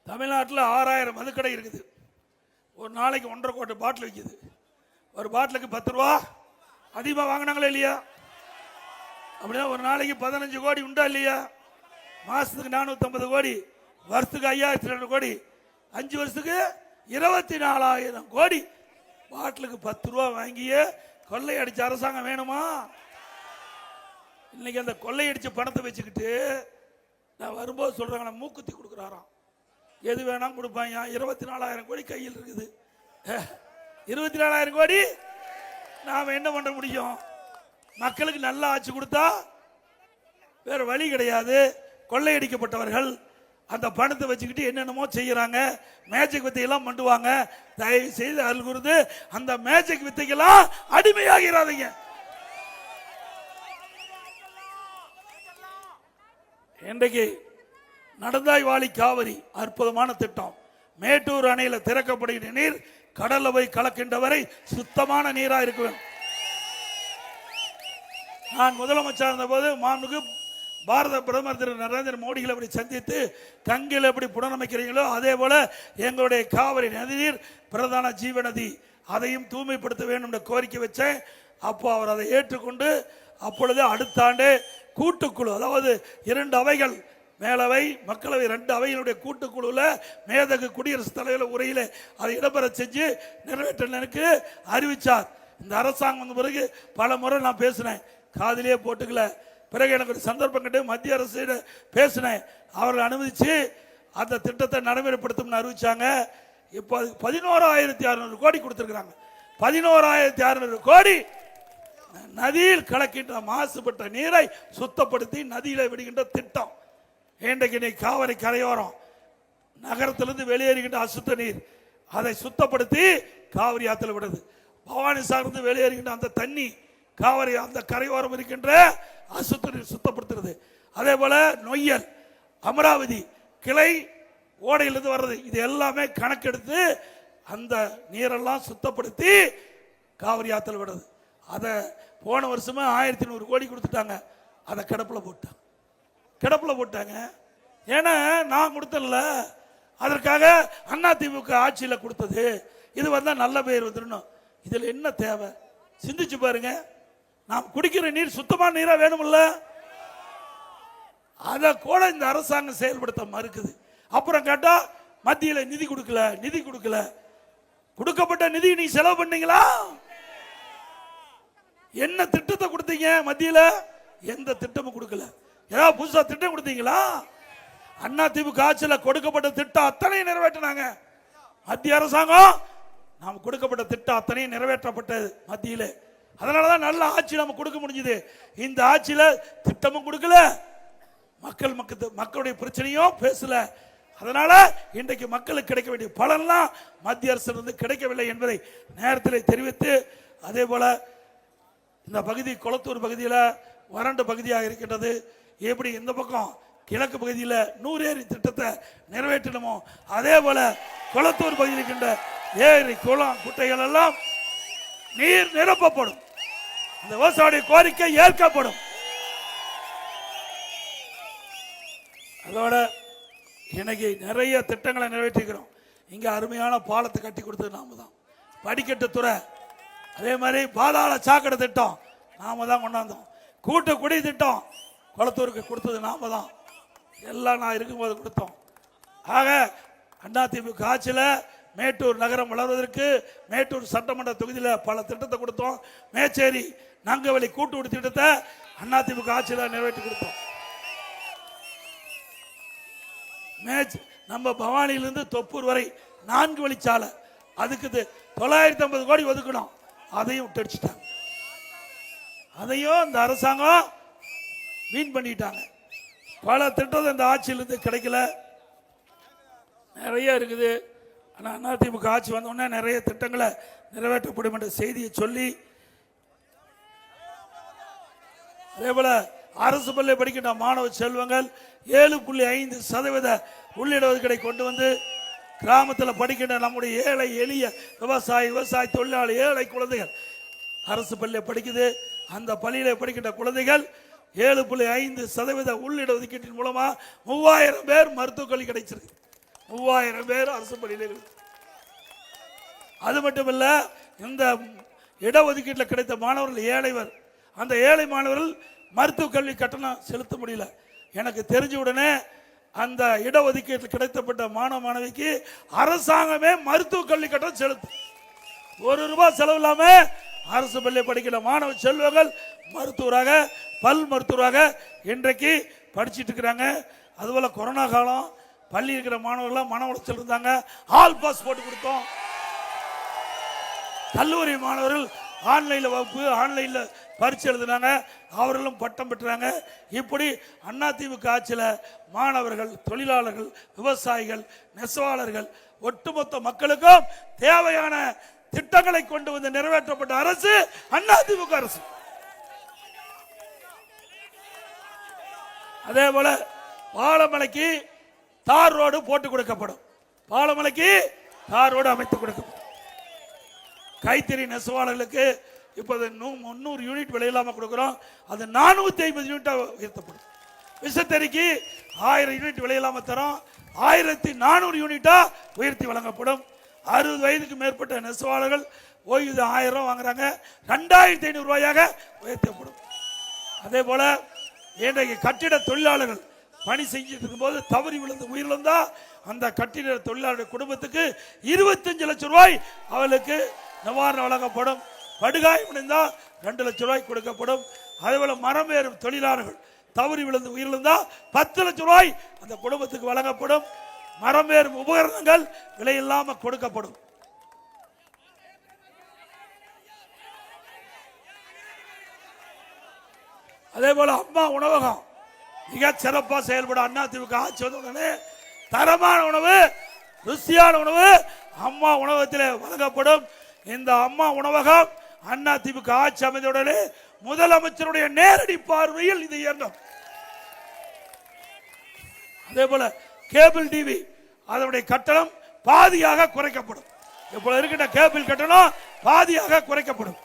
தமிழ்நாட்டில் 6000 மதுக்கடை இருக்குது. ஒரு நாளைக்கு 1.5 கோடி பாட்டில் விற்கிது. ஒரு பாட்டிலுக்கு 10 ரூபா. அதிகமாக வாங்கினாங்களா இல்லையா? அப்படின்னா ஒரு நாளைக்கு 15 கோடி உண்டா இல்லையா? மாசத்துக்கு 450 கோடி, வருஷத்துக்கு 5200 கோடி, 5 வருஷத்துக்கு 24,000 கோடி. பாட்டிலுக்கு 10 ரூபா வாங்கியே கொள்ளையடிச்ச அரசாங்கம் வேணுமா? இன்னைக்கு அந்த கொள்ளையடிச்ச பணத்தை வச்சுக்கிட்டு நான் வரும்போது சொல்றாங்க, மூக்குத்தி கொடுக்குறாராம். எது வேணாம் கொடுப்பாங்க. 24,000 கோடி கையில் இருக்குது. 24,000 கோடி நாம என்ன பண்ண முடியும்? மக்களுக்கு நல்ல ஆட்சி கொடுத்தா வேற வழி கிடையாது. கொள்ளையடிக்கப்பட்டவர்கள் அந்த பணத்தை வச்சுக்கிட்டு என்னென்னமோ செய்யறாங்க. மேஜிக் வித்தையெல்லாம் பண்ணுவாங்க. தயவு செய்து அருள் கூர்ந்து அந்த மேஜிக் வித்தைக்கெல்லாம் அடிமையாகிறாதீங்க. இன்றைக்கு நடந்தாய் வாழி காவிரி அற்புதமான திட்டம். மேட்டூர் அணையில் திறக்கப்படுகிற நீர் கடல்ல போய் கலக்கின்ற வரை சுத்தமான நீரா இருக்கு. நான் முதலமைச்சர் இருந்த போது மாண்புமிகு பாரத பிரதமர் திரு நரேந்திர மோடிகளை எப்படி சந்தித்து கங்கையில் எப்படி புனரமைக்கிறீங்களோ அதே போல எங்களுடைய காவிரி நதிநீர் பிரதான ஜீவநதி, அதையும் தூய்மைப்படுத்த வேண்டும் என்ற கோரிக்கை வச்சேன். அப்போ அவர் அதை ஏற்றுக்கொண்டு அப்பொழுது அடுத்த ஆண்டு கூட்டுக்குழு, அதாவது 2 அவைகள், மேலவை மக்களவை 2 அவைகளுடைய கூட்டுக்குழுவில் மேதகு குடியரசுத் தலைவர் உரையில அதை இடம்பெற செஞ்சு நிறைவேற்றலுக்கு அறிவிச்சார். இந்த அரசாங்கம் வந்த பிறகு பல முறை நான் பேசினேன், காதிலே போட்டுக்கல. பிறகு எனக்கு ஒரு சந்தர்ப்பம் கிட்ட மத்திய அரசு பேசினேன். அவர்கள் அனுமதிச்சு அந்த திட்டத்தை நடைமுறைப்படுத்தும் அறிவிச்சாங்க. இப்போ 11,600 கோடி கொடுத்திருக்கிறாங்க. 11,600 கோடி நதியில் கலக்கின்ற மாசுபட்ட நீரை சுத்தப்படுத்தி நதியில விடுகின்ற திட்டம். இன்றைக்கு காவிரி கரையோரம் நகரத்திலிருந்து வெளியேறுகின்ற அசுத்த நீர் அதை சுத்தப்படுத்தி காவிரி ஆற்றில் விடுது. பவானி சார்ந்து வெளியேறுகின்ற அந்த தண்ணி காவிரி அந்த கரையோரம் இருக்கின்ற அசுத்த நீர் சுத்தப்படுத்துறது. அதே போல நொய்யல், அமராவதி கிளை ஓடையிலிருந்து வர்றது, இது எல்லாமே கணக்கெடுத்து அந்த நீரெல்லாம் சுத்தப்படுத்தி காவிரி ஆற்றில் விடுறது. அதை போன வருஷமே 1100 கோடி கொடுத்துட்டாங்க. அதை கிடப்பில் போட்டாங்க. ஏன்னா நான் கொடுத்தல, அதற்காக அதிமுக ஆட்சியில் கொடுத்தது. இது வந்தா நல்ல பேர் வந்துடணும். இதுல என்ன தேவை சிந்திச்சு பாருங்க. நாம் குடிக்கிற நீர் சுத்தமான நீரா வேணும்ல, அதை கூட இந்த அரசாங்கம் செயல்படுத்த மறுக்குது. அப்புறம் கேட்டா மத்தியில நிதி கொடுக்கல. கொடுக்கப்பட்ட நிதி நீ செலவு பண்ணீங்களா? என்ன திட்டத்தை கொடுத்தீங்க? மத்தியில எந்த திட்டமும் கொடுக்கல. ஏதாவது புதுசா திட்டம் கொடுத்தீங்களா? அதிமுக ஆட்சியில் கொடுக்கப்பட்ட திட்டம் அத்தனையும் நிறைவேற்றினாங்க. மத்திய அரசாங்கம் நாம் கொடுக்கப்பட்ட திட்டம் அத்தனையும் நிறைவேற்றப்பட்டது மத்தியில. அதனாலதான் நல்ல ஆட்சி நம்ம கொடுக்க முடிஞ்சது. இந்த ஆட்சியில திட்டமும் கொடுக்கல, மக்களுடைய பிரச்சனையும் பேசல. அதனால இன்றைக்கு மக்களுக்கு கிடைக்க வேண்டிய பலன்லாம் மத்திய அரசு இருந்து கிடைக்கவில்லை என்பதை நேரத்தில் தெரிவித்து, அதே போல இந்த பகுதி கொளத்தூர் பகுதியில் வறண்ட பகுதியாக இருக்கின்றது. எப்படி இந்த பக்கம் கிழக்கு பகுதியில் 100 ஏரி திட்டத்தை நிறைவேற்றணுமோ அதே போல கொளத்தூர் பகுதியில் இருக்கின்ற ஏரி குளம் குட்டைகள் எல்லாம் நீர் நிரப்பப்படும். இந்த விவசாய கோரிக்கை ஏற்கப்படும். அதோட இன்னைக்கு நிறைய திட்டங்களை நிறைவேற்றிக்கிறோம். இங்க அருமையான பாலத்தை கட்டி கொடுத்தது நாம தான். படிக்கட்டு துறை, அதே மாதிரி பாதாள சாக்கடை திட்டம் நாம தான் கொண்டாந்தோம். கூட்டு குடி திட்டம் கொளத்தூருக்கு கொடுத்தது நாம தான். எல்லாம் நான் இருக்கும்போது கொடுத்தோம். ஆக அதிமுக ஆட்சியில் மேட்டூர் நகரம் வளர்வதற்கு மேட்டூர் சட்டமன்ற தொகுதியில் பல திட்டத்தை கொடுத்தோம். மேச்சேரி நங்கவெளி கூட்டு திட்டத்தை அதிமுக ஆட்சியில் நிறைவேற்றி கொடுத்தோம். நம்ம பவானியிலிருந்து தொப்பூர் வரை 4 வழிச்சாலை, அதுக்கு 950 கோடி ஒதுக்கணும். அதையும் விட்டுடிச்சிட்டாங்க. அதையும் இந்த அரசாங்கம் வீண் பண்ணிட்டாங்க. பல திட்டம் இந்த ஆட்சியிலிருந்து கிடைக்கல, நிறைய இருக்குது. ஆனால் அதிமுக ஆட்சி வந்தோடனே நிறைய திட்டங்களை நிறைவேற்றப்படும் என்ற செய்தியை சொல்லி, அதே போல அரசு பள்ளி படிக்கின்ற மாணவ செல்வங்கள் 7.5% உள்ளிட ஒதுக்கீடை கொண்டு வந்து கிராமத்தில் படிக்கின்ற நம்முடைய ஏழை எளிய விவசாய தொழிலாளி ஏழை குழந்தைகள் அரசு பள்ளியில் படிக்குது. அந்த பள்ளியில் படிக்கின்ற குழந்தைகள் 7.5% உள்ளிட ஒதுக்கீட்டின் மூலமா 3000 பேர் மருத்துவக் கல்வி கிடைச்சிருக்கு. 3000 பேர் அரசு பள்ளியில். அது மட்டுமல்ல, இந்த இடஒதுக்கீட்டில் கிடைத்த மாணவர்கள் ஏழைவர். அந்த ஏழை மாணவர்கள் மருத்துவ கல்வி கட்டணம் செலுத்த முடியல. எனக்கு தெரிஞ்ச உடனே அந்த இடஒதுக்கீட்டில் கிடைக்கப்பட்ட மாணவ மாணவிக்கு அரசாங்கமே மருத்துவ கல்வி கட்டணம் செலுத்தும். ₹1 செலவு இல்லாம அரசு பள்ளி படிக்கிற மாணவ செல்வங்கள் மருத்துவராக, பல் மருத்துவராக இன்றைக்கு படிச்சுட்டு இருக்கிறாங்க. அதுபோல கொரோனா காலம் பள்ளி இருக்கிற மாணவர்கள் மன உளைச்சல் இருந்தாங்க, ஆல் பாஸ் போட்டு கொடுத்தோம். கல்லூரி மாணவர்கள் ஆன்லைன்ல வகுப்பு, ஆன்லைன்ல பரீட்சை எழுதினாங்க, அவர்களும் பட்டம் பெற்றாங்க. இப்படி அதிமுக ஆட்சியில் மாணவர்கள், தொழிலாளர்கள், விவசாயிகள், நெசவாளர்கள், ஒட்டுமொத்த மக்களுக்கும் தேவையான திட்டங்களை கொண்டு வந்து நிறைவேற்றப்பட்ட அரசு அதிமுக அரசு. அதே போல பாலமலைக்கு தார் ரோடு போட்டு கொடுக்கப்படும். பாலமலைக்கு தார் ரோடு அமைத்து கொடுக்கப்படும். கைத்தறி நெசவாளர்களுக்கு இப்போது 300 யூனிட் விலையில்லாம கொடுக்கிறோம். அது 450 யூனிட்டா உயர்த்தப்படும். விசைத்தறிக்கு 1000 யூனிட் விலையில்லாம தரோம், 1400 யூனிட்டா உயர்த்தி வழங்கப்படும். 60 வயதுக்கு மேற்பட்ட நெசவாளர்கள் ஓய்வு 1000 ரூபாய் வாங்குறாங்க, 2500 ரூபாயாக உயர்த்தப்படும். அதே போல இன்றைக்கு கட்டிட தொழிலாளர்கள் பணி செஞ்சுட்டு இருக்கும்போது தவறி விழுந்து உயிரிழந்தா அந்த கட்டிட தொழிலாளர் குடும்பத்துக்கு 25 லட்சம் ரூபாய் அவர்களுக்கு நிவாரணம் வழங்கப்படும். படுகாயம் அடைந்தா 2 லட்சம் ரூபாய் கொடுக்கப்படும். அதேபோல மரம் ஏறும் தொழிலாளர்கள் தவறி விழுந்து உயிரிழந்தா 10 லட்சம் ரூபாய் அந்த குடும்பத்துக்கு வழங்கப்படும். மரம் ஏறும் உபகரணங்கள் விலையில்லாம கொடுக்கப்படும். அதே போல அம்மா உணவகம் மிக சிறப்பாக செயல்படும். அதிமுக ஆட்சி வந்த உடனே தரமான உணவு, ருசியான உணவு அம்மா உணவகத்தில் வழங்கப்படும். இந்த அம்மா உணவகம் அதிமுக ஆட்சி அமைந்தவுடனே முதலமைச்சருடைய நேரடி பார்வையில் இது இயங்கும். அதே போல கேபிள் டிவி அதனுடைய கட்டணம் பாதியாக குறைக்கப்படும். இப்போ இருக்கின்ற கேபிள் கட்டணம் பாதியாக குறைக்கப்படும்.